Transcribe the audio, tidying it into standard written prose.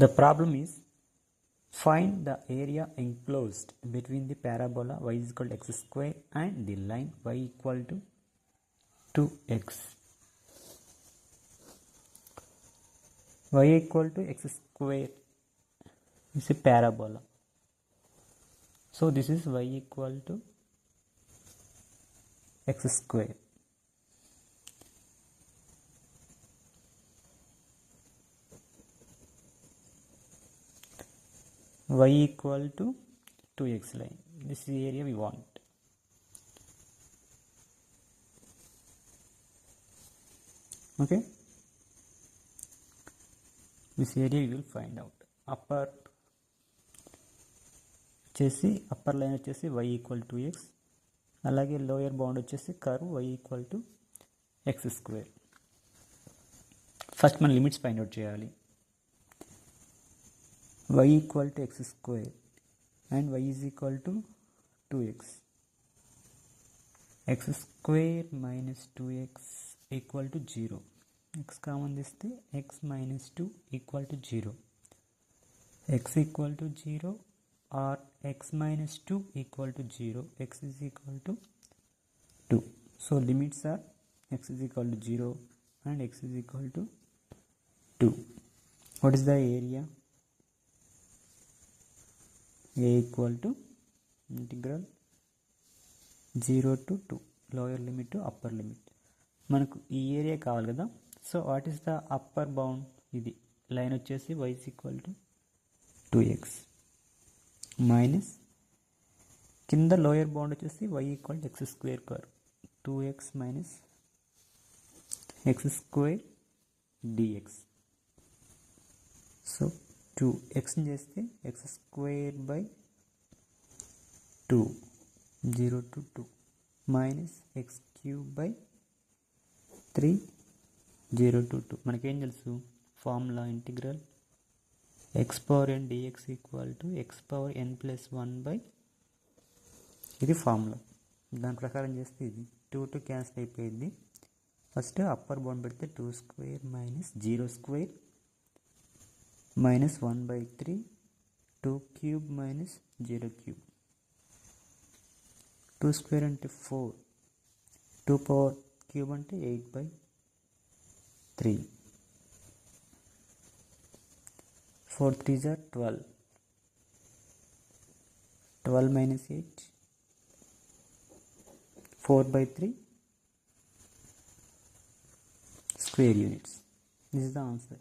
The problem is find the area enclosed between the parabola y is equal to x square and the line y equal to 2x. Y equal to x square is a parabola. So this is y equal to x square. Y equal to 2x line. This is the area we want. Okay. This area we will find out. Upper line వచ్చేసి y equal to x. అలాగే lower bound వచ్చేసి curve y equal to x square. First మనం limits find out చేయాలి. y equal to x square and y is equal to 2x. x square minus 2x equal to 0. x common తీస్తే x minus 2 equal to 0. x equal to 0 or x minus 2 equal to 0. x is equal to 2. So limits are x is equal to 0 and x is equal to 2. What is the area? A equal to integral 0 to 2 lower limit to upper limit. మనకు ఈ area కావాలి కదా. So what is the upper bound? ఇది line వచ్చేసి y is equal to 2x minus కింద lower bound వచ్చేసి y equal to x square curve 2x minus x square dx. So 2xని చేస్తే x square by 2 0 to 2 minus x cube by 3 0 to 2. మనకేం తెలుసు formula integral x power n dx equal to x power n plus 1 by ఇది formula. దాని ప్రకారం చేస్తే ఇది 2 to cancel అయిపోయింది. ఫస్ట్ అప్పర్ బౌండ్ పెడితే 2 square minus 0 square minus 1 by 3 2 cube minus 0 cube 2 square అంటే 4 2 power cube అంటే 8 by 3 4 3s are 12 12 minus 8 4 by 3 square units. This is the answer.